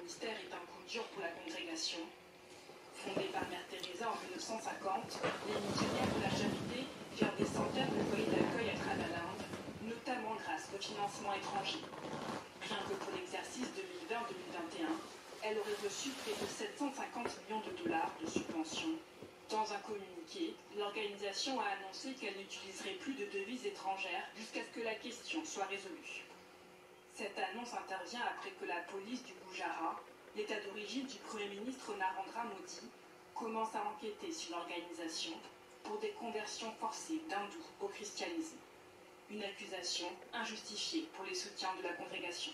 ministère est un coup dur pour la congrégation. Fondée par Mère Teresa en 1950, les missionnaires de la Charité gèrent des centaines de foyers d'accueil à travers l'Inde, notamment grâce au financement étranger. Rien que pour l'exercice 2020-2021, elle aurait reçu près de 750 millions de dollars de subventions. Dans un communiqué, l'organisation a annoncé qu'elle n'utiliserait plus de devises étrangères jusqu'à ce que la question soit résolue. Cette annonce intervient après que la police du Gujarat, l'état d'origine du Premier ministre Narendra Modi, commence à enquêter sur l'organisation pour des conversions forcées d'hindous au christianisme. Une accusation injustifiée pour les soutiens de la congrégation.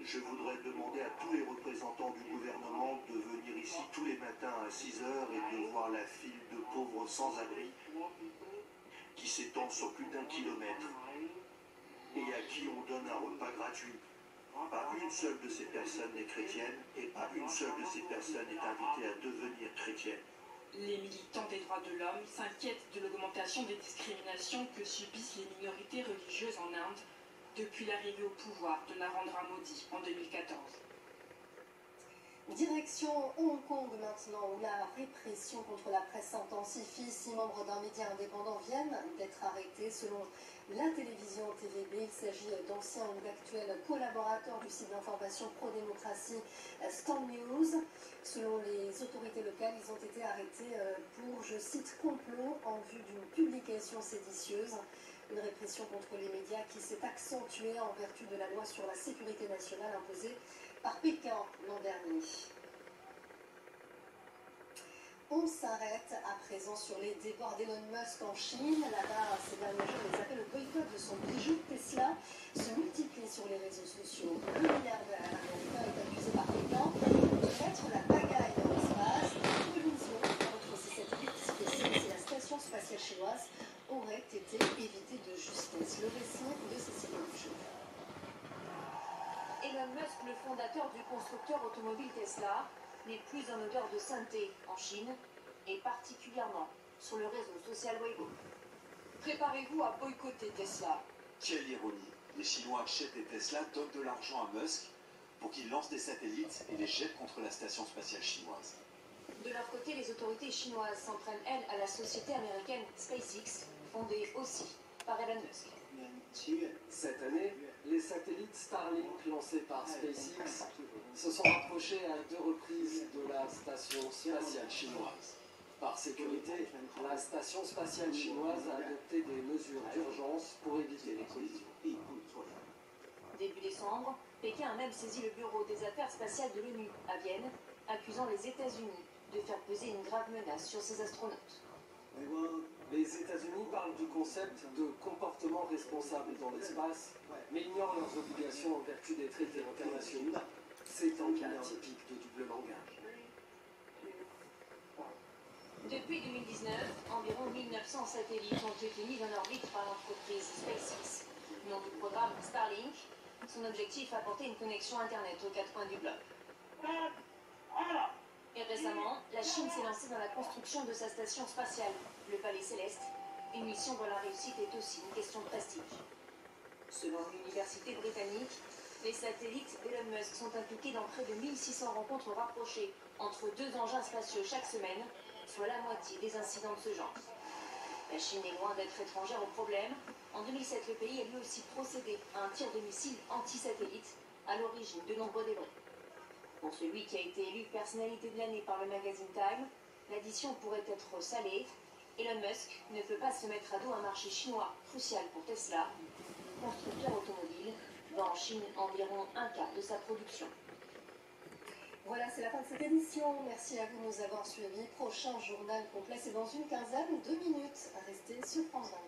Je voudrais demander à tous les représentants du gouvernement de venir ici tous les matins à 6 heures et de voir la file de pauvres sans-abri qui s'étend sur plus d'1 kilomètre et à qui on donne un repas gratuit. Pas une seule de ces personnes n'est chrétienne et pas une seule de ces personnes est invitée à devenir chrétienne. Les militants des droits de l'homme s'inquiètent de l'augmentation des discriminations que subissent les minorités religieuses en Inde depuis l'arrivée au pouvoir de Narendra Modi en 2014. Direction Hong Kong maintenant, où la répression contre la presse s'intensifie. 6 membres d'un média indépendant viennent d'être arrêtés. Selon la télévision TVB, il s'agit d'anciens ou d'actuels collaborateurs du site d'information pro-démocratie Stand News. Selon les autorités locales, ils ont été arrêtés pour, je cite, complot en vue d'une publication séditieuse. Une répression contre les médias qui s'est accentuée en vertu de la loi sur la sécurité nationale imposée par Pékin l'an dernier. On s'arrête à présent sur les déboires d'Elon Musk en Chine. Là-bas, ces derniers jours, les appels au boycott de son bijou Tesla se multiplient sur les réseaux sociaux. Le milliardaire américain est accusé par Pékin de mettre la pagaille dans l'espace. La collision entre ces satellites SpaceX et la station spatiale chinoise aurait été évitée de justesse. Le récit de Cécile Bouchot. Elon Musk, le fondateur du constructeur automobile Tesla, n'est plus en odeur de sainteté en Chine, et particulièrement sur le réseau social Weibo. Préparez-vous à boycotter Tesla. Quelle ironie! Les Chinois achètent des Tesla, donnent de l'argent à Musk pour qu'il lance des satellites et les jette contre la station spatiale chinoise. De leur côté, les autorités chinoises s'en prennent, elles, à la société américaine SpaceX, fondée aussi par Elon Musk. Cette année, les satellites Starlink lancés par SpaceX se sont rapprochés à 2 reprises de la station spatiale chinoise. Par sécurité, la station spatiale chinoise a adopté des mesures d'urgence pour éviter les collisions. Début décembre, Pékin a même saisi le bureau des affaires spatiales de l'ONU à Vienne, accusant les États-Unis de faire peser une grave menace sur ses astronautes. Les États-Unis parlent du concept de comportement responsable dans l'espace, mais ignorent leurs obligations en vertu des traités internationaux. C'est un cas typique de double langage. Depuis 2019, environ 1900 satellites ont été mis en orbite par l'entreprise SpaceX. Nom du programme Starlink, son objectif apporter une connexion Internet aux 4 coins du globe. Et récemment, la Chine s'est lancée dans la construction de sa station spatiale, le Palais Céleste, une mission dont la réussite est aussi une question de prestige. Selon l'université britannique, les satellites d'Elon Musk sont impliqués dans près de 1600 rencontres rapprochées entre 2 engins spatiaux chaque semaine, soit la moitié des incidents de ce genre. La Chine est loin d'être étrangère au problème. En 2007, le pays a lui aussi procédé à un tir de missiles anti-satellites à l'origine de nombreux débris. Pour celui qui a été élu personnalité de l'année par le magazine Time, l'addition pourrait être salée. Elon Musk ne peut pas se mettre à dos un marché chinois crucial pour Tesla, constructeur automobile, vend en Chine environ 1/4 de sa production. Voilà, c'est la fin de cette édition. Merci à vous de nous avoir suivis. Prochain journal complet, c'est dans une quinzaine de minutes. Restez sur France 24.